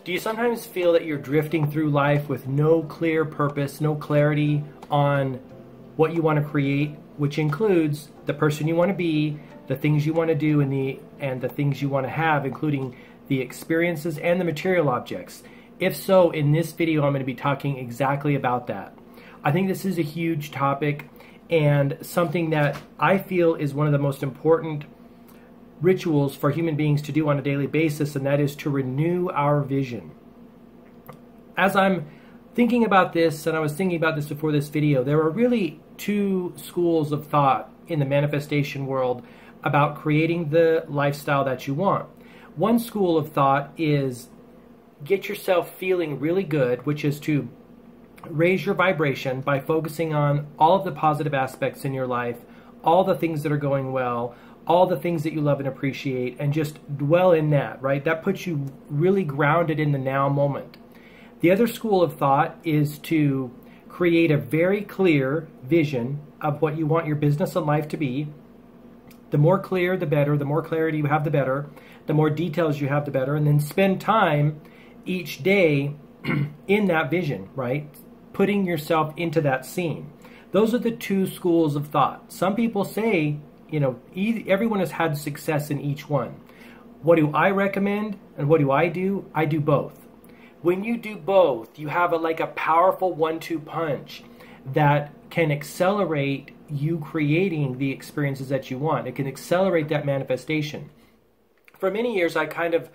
Do you sometimes feel that you're drifting through life with no clear purpose, no clarity on what you want to create, which includes the person you want to be, the things you want to do, and the things you want to have, including the experiences and the material objects? If so, in this video, I'm going to be talking exactly about that. I think this is a huge topic and something that I feel is one of the most important rituals for human beings to do on a daily basis, and that is to renew our vision. As I'm thinking about this, and I was thinking about this before this video, there are really two schools of thought in the manifestation world about creating the lifestyle that you want. One school of thought is get yourself feeling really good, which is to raise your vibration by focusing on all of the positive aspects in your life, all the things that are going well, all the things that you love and appreciate, and just dwell in that, right? That puts you really grounded in the now moment. The other school of thought is to create a very clear vision of what you want your business and life to be. The more clear, the better. The more clarity you have, the better. The more details you have, the better. And then spend time each day in that vision, right? Putting yourself into that scene. Those are the two schools of thought. Some people say, you know, everyone has had success in each one. What do I recommend and what do? I do both. When you do both, you have like a powerful 1-2 punch that can accelerate you creating the experiences that you want. It can accelerate that manifestation. For many years, I kind of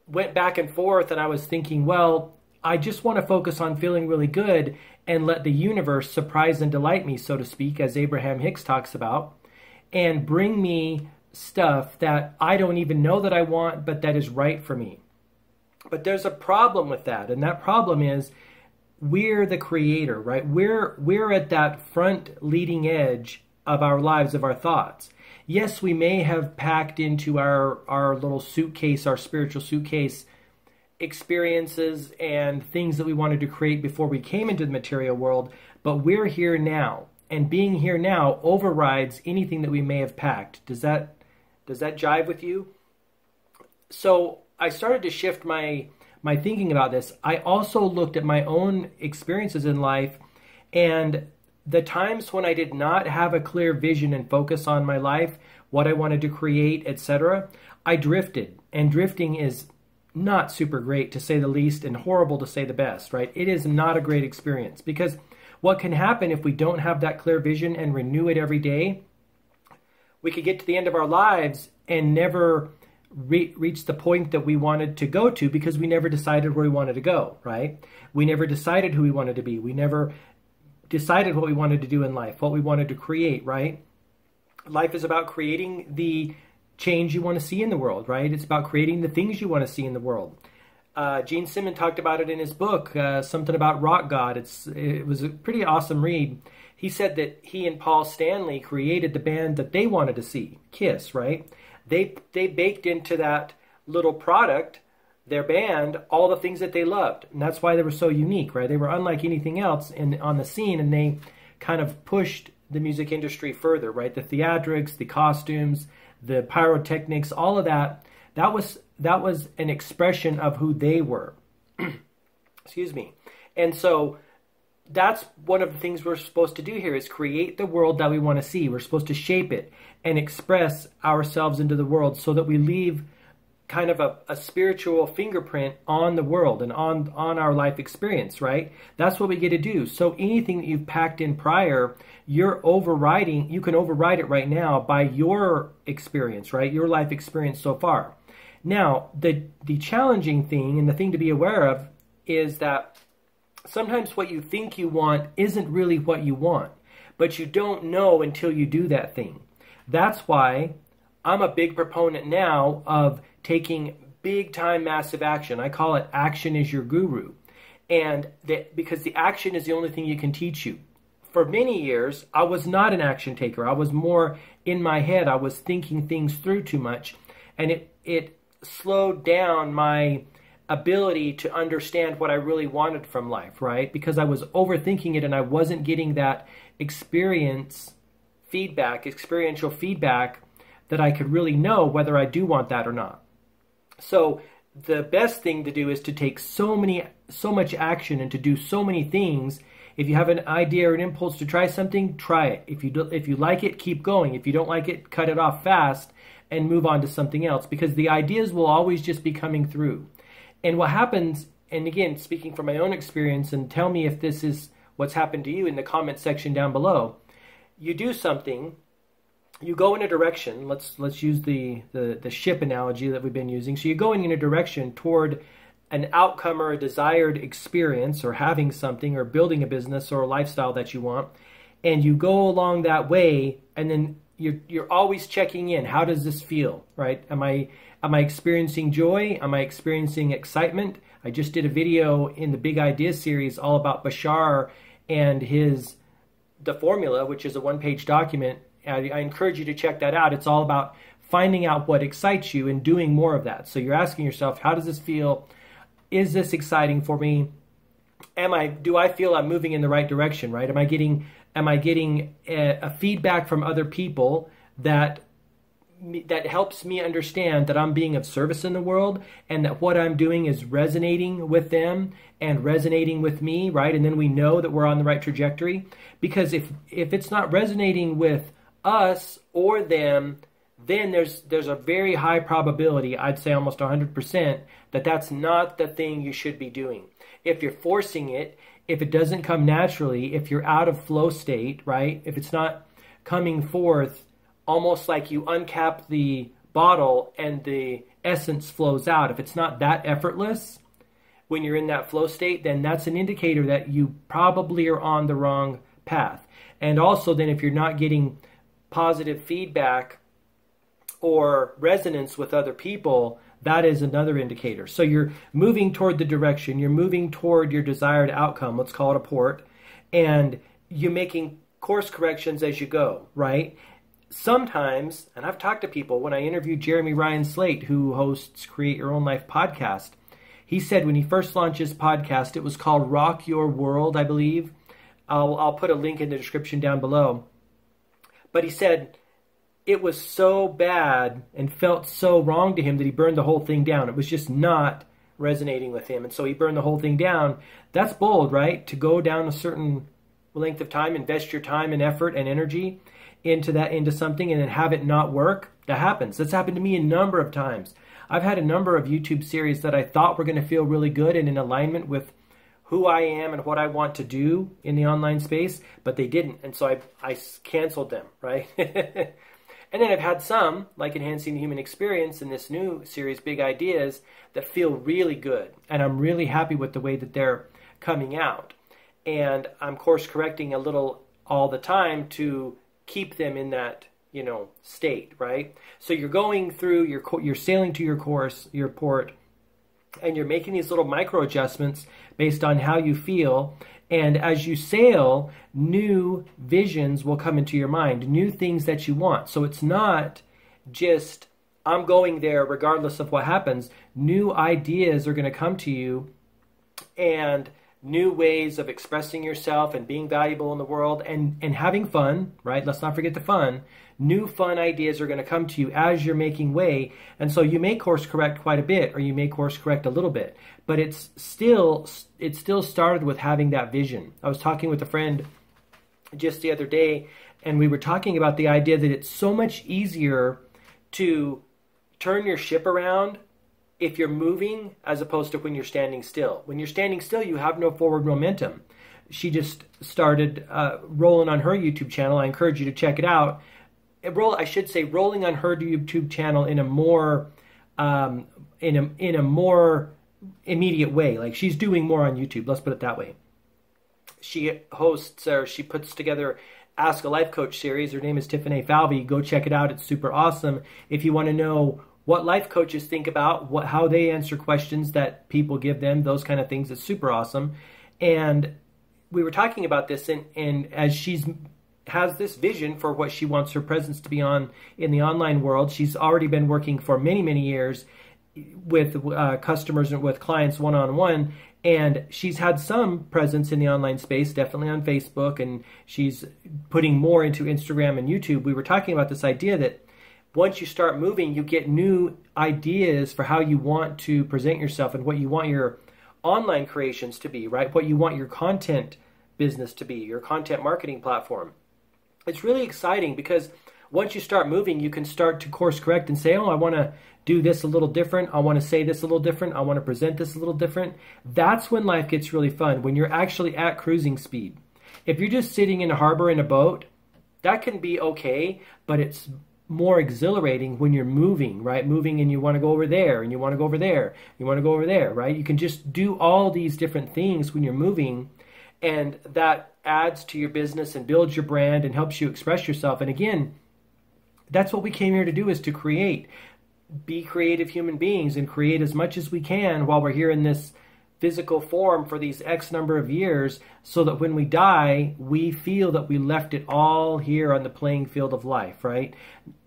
went back and forth, and I was thinking, well, I just want to focus on feeling really good and let the universe surprise and delight me, so to speak, as Abraham Hicks talks about, and bring me stuff that I don't even know that I want, but that is right for me. But there's a problem with that, and that problem is we're the creator, right? We're at that front leading edge of our lives, of our thoughts. Yes, we may have packed into our little suitcase, our spiritual suitcase, experiences and things that we wanted to create before we came into the material world, but we're here now. And being here now overrides anything that we may have packed. Does that jive with you? So I started to shift my thinking about this. I also looked at my own experiences in life and the times when I did not have a clear vision and focus on my life, what I wanted to create, etc. I drifted, and drifting is not super great to say the least and horrible to say the best, right? It is not a great experience because what can happen if we don't have that clear vision and renew it every day, we could get to the end of our lives and never reach the point that we wanted to go to because we never decided where we wanted to go, right? We never decided who we wanted to be. We never decided what we wanted to do in life, what we wanted to create, right? Life is about creating the change you want to see in the world, right? It's about creating the things you want to see in the world. Gene Simmons talked about it in his book, something about Rock God. It was a pretty awesome read. He said that he and Paul Stanley created the band that they wanted to see, Kiss, right? They baked into that little product, their band, all the things that they loved. And that's why they were so unique, right? They were unlike anything else on the scene, and they kind of pushed the music industry further, right? The theatrics, the costumes, the pyrotechnics, all of that, that was an expression of who they were. Excuse me. And so that's one of the things we're supposed to do here is create the world that we want to see. We're supposed to shape it and express ourselves into the world so that we leave kind of a spiritual fingerprint on the world and on our life experience, right? That's what we get to do. So anything that you've packed in prior, you can override it right now by your experience, right? Your life experience so far. Now, the challenging thing and the thing to be aware of is that sometimes what you think you want isn't really what you want, but you don't know until you do that thing. That's why I'm a big proponent now of taking big time massive action. I call it action is your guru. And because the action is the only thing you can teach you. For many years, I was not an action taker. I was more in my head. I was thinking things through too much. And it slowed down my ability to understand what I really wanted from life, right? Because I was overthinking it and I wasn't getting that experiential feedback that I could really know whether I do want that or not. So the best thing to do is to take so much action and to do so many things. If you have an idea or an impulse to try something, try it. If you like it, keep going. If you don't like it, cut it off fast and move on to something else, because the ideas will always just be coming through. And what happens, and again, speaking from my own experience, and tell me if this is what's happened to you in the comment section down below. You do something, you go in a direction. Let's use the ship analogy that we've been using. So you're going in a direction toward an outcome or a desired experience, or having something, or building a business or a lifestyle that you want, and you go along that way, and then you're always checking in. How does this feel, right? Am I experiencing joy? Am I experiencing excitement? I just did a video in the Big Ideas series all about Bashar and the formula, which is a one-page document. I encourage you to check that out. It's all about finding out what excites you and doing more of that. So you're asking yourself, how does this feel? Is this exciting for me? Do I feel I'm moving in the right direction, right? Am I getting a feedback from other people that helps me understand that I'm being of service in the world, and that what I'm doing is resonating with them and resonating with me, right? And then we know that we're on the right trajectory. Because if it's not resonating with us or them, then there's a very high probability, I'd say almost 100%, that that's not the thing you should be doing. If you're forcing it, if it doesn't come naturally, if you're out of flow state, right? If it's not coming forth almost like you uncap the bottle and the essence flows out, if it's not that effortless when you're in that flow state, then that's an indicator that you probably are on the wrong path. And also then, if you're not getting positive feedback or resonance with other people, that is another indicator. So you're moving toward the direction, you're moving toward your desired outcome, let's call it a port, and you're making course corrections as you go, right? Sometimes, and I've talked to people, when I interviewed Jeremy Ryan Slate, who hosts Create Your Own Life podcast, he said when he first launched his podcast, it was called Rock Your World, I believe. I'll put a link in the description down below. But he said it was so bad and felt so wrong to him that he burned the whole thing down. It was just not resonating with him. And so he burned the whole thing down. That's bold, right? To go down a certain length of time, invest your time and effort and energy into something, and then have it not work. That happens. That's happened to me a number of times. I've had a number of YouTube series that I thought were going to feel really good and in alignment with who I am and what I want to do in the online space, but they didn't. And so I canceled them, right? And then I've had some, like Enhancing the Human Experience in this new series, Big Ideas, that feel really good. And I'm really happy with the way that they're coming out. And I'm course correcting a little all the time to keep them in that, state, right? So you're going through, you're sailing to your port, and you're making these little micro adjustments based on how you feel. And as you sail, new visions will come into your mind, new things that you want. So it's not just, I'm going there regardless of what happens. New ideas are going to come to you, and new ways of expressing yourself and being valuable in the world and having fun, right? Let's not forget the fun. New fun ideas are going to come to you as you're making way. And so you may course correct quite a bit, or you may course correct a little bit, but it still started with having that vision. I was talking with a friend just the other day, and we were talking about the idea that it's so much easier to turn your ship around if you're moving as opposed to when you're standing still. When you're standing still, you have no forward momentum. She just started rolling on her YouTube channel. I encourage you to check it out. Rolling on her YouTube channel in a more in a more immediate way. Like, she's doing more on YouTube. Let's put it that way. She hosts, or she puts together Ask a Life Coach series. Her name is Tiffany Falvey. Go check it out. It's super awesome. If you want to know what life coaches think about, how they answer questions that people give them, those kind of things, it's super awesome. And we were talking about this, and as she's has this vision for what she wants her presence to be on in the online world. She's already been working for many, many years with customers and with clients one-on-one, and she's had some presence in the online space, definitely on Facebook, and she's putting more into Instagram and YouTube. We were talking about this idea that once you start moving, you get new ideas for how you want to present yourself and what you want your online creations to be, right? What you want your content business to be, your content marketing platform. It's really exciting because once you start moving, you can start to course correct and say, oh, I want to do this a little different. I want to say this a little different. I want to present this a little different. That's when life gets really fun, when you're actually at cruising speed. If you're just sitting in a harbor in a boat, that can be okay, but it's more exhilarating when you're moving, right? Moving, and you want to go over there, and you want to go over there, you want to go over there, right? You can just do all these different things when you're moving, and that adds to your business and builds your brand and helps you express yourself. And again, that's what we came here to do, is to create. Be creative human beings and create as much as we can while we're here in this physical form for these X number of years, so that when we die, we feel that we left it all here on the playing field of life, right?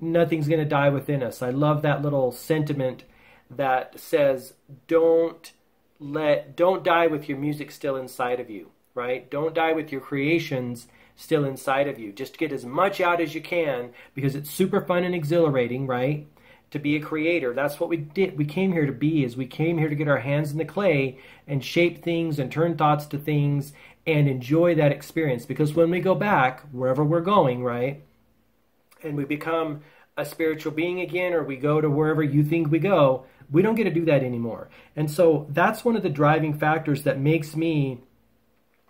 Nothing's going to die within us. I love that little sentiment that says, don't die with your music still inside of you, right? Don't die with your creations still inside of you. Just get as much out as you can, because it's super fun and exhilarating, right? To be a creator. That's what we did. We came here to be, is we came here to get our hands in the clay and shape things and turn thoughts to things and enjoy that experience. Because when we go back, wherever we're going, right, and we become a spiritual being again, or we go to wherever you think we go, we don't get to do that anymore. And so that's one of the driving factors that makes me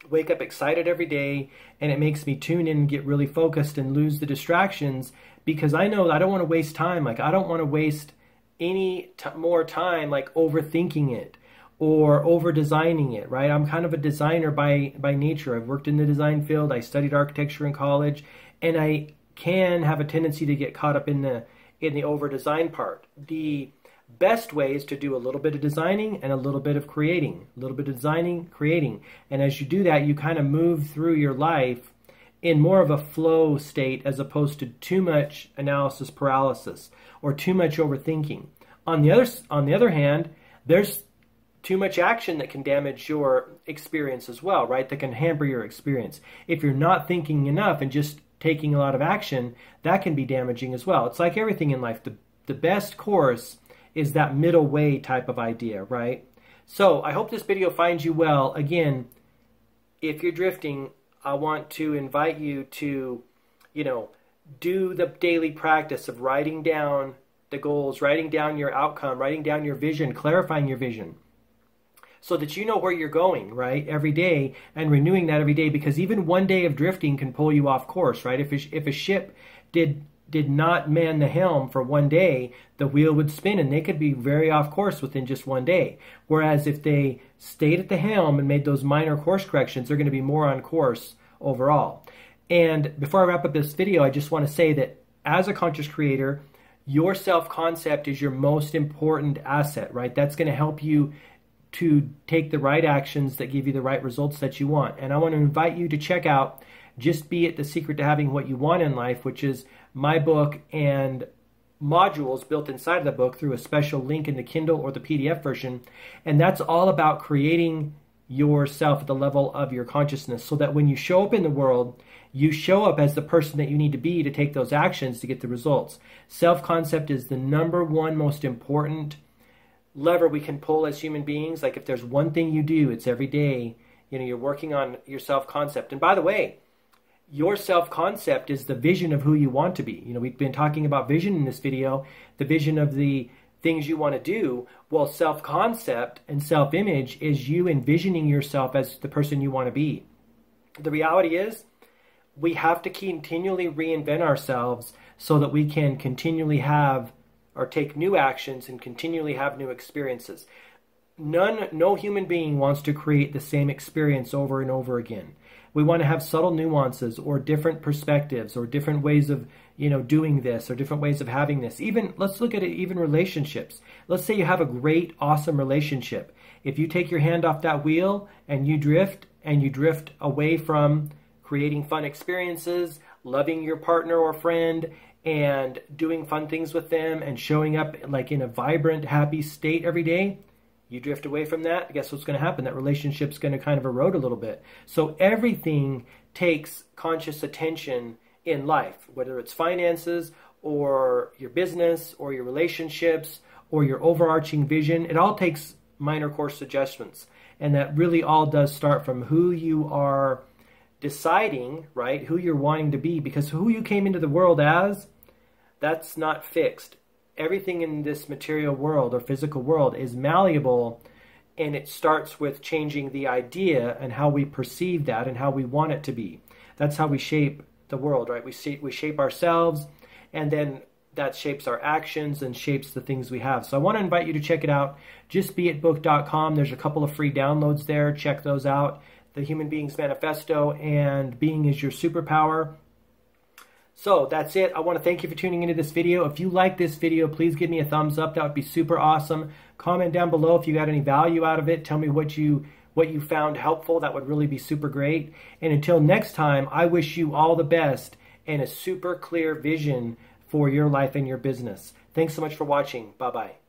wake up excited every day, and it makes me tune in and get really focused and lose the distractions, because I know I don't want to waste time. Like, I don't want to waste any more time like overthinking it or over designing it, right? I'm kind of a designer by nature. I've worked in the design field. I studied architecture in college, and I can have a tendency to get caught up in the over design part. The best way is to do a little bit of designing and a little bit of creating, a little bit of designing, creating. And as you do that, you kind of move through your life in more of a flow state, as opposed to too much analysis paralysis or too much overthinking. On the other hand, there's too much action that can damage your experience as well, right? That can hamper your experience. If you're not thinking enough and just taking a lot of action, that can be damaging as well. It's like everything in life. The best course is that middle way type of idea, right? So I hope this video finds you well. Again, if you're drifting, I want to invite you to, do the daily practice of writing down the goals, writing down your outcome, writing down your vision, clarifying your vision, so that you know where you're going, right, every day, and renewing that every day, because even one day of drifting can pull you off course, right? If a ship did not man the helm for one day, the wheel would spin, and they could be very off course within just one day. Whereas if they stayed at the helm and made those minor course corrections, they're going to be more on course overall. And before I wrap up this video, I just want to say that as a conscious creator, your self-concept is your most important asset, right? That's going to help you to take the right actions that give you the right results that you want. And I want to invite you to check out Just Be It, The Secret to Having What You Want in Life, which is my book and modules built inside of the book through a special link in the Kindle or the PDF version. And that's all about creating yourself at the level of your consciousness, so that when you show up in the world, you show up as the person that you need to be to take those actions to get the results. Self-concept is the number one most important lever we can pull as human beings. Like, if there's one thing you do, it's every day, you're working on your self-concept. And by the way, your self-concept is the vision of who you want to be. We've been talking about vision in this video, the vision of the things you want to do. Well, self-concept and self-image is you envisioning yourself as the person you want to be. The reality is, we have to continually reinvent ourselves so that we can continually have or take new actions and continually have new experiences. No human being wants to create the same experience over and over again. We want to have subtle nuances or different perspectives or different ways of, doing this or different ways of having this. Even, let's look at it, even relationships. Let's say you have a great, awesome relationship. If you take your hand off that wheel and you drift away from creating fun experiences, loving your partner or friend, and doing fun things with them and showing up like in a vibrant, happy state every day, you drift away from that, guess what's going to happen? That relationship's going to kind of erode a little bit. So everything takes conscious attention in life, whether it's finances or your business or your relationships or your overarching vision. It all takes minor course adjustments. And that really all does start from who you are deciding, right? Who you're wanting to be, because who you came into the world as, that's not fixed. Everything in this material world or physical world is malleable, and it starts with changing the idea and how we perceive that and how we want it to be. That's how we shape the world, right? We shape ourselves, and then that shapes our actions and shapes the things we have. So I want to invite you to check it out. JustBeItBook.com. There's a couple of free downloads there. Check those out. The Human Beings Manifesto and Being is Your Superpower. So that's it. I want to thank you for tuning into this video. If you like this video, please give me a thumbs up. That would be super awesome. Comment down below if you got any value out of it. Tell me what you found helpful. That would really be super great. And until next time, I wish you all the best and a super clear vision for your life and your business. Thanks so much for watching. Bye-bye.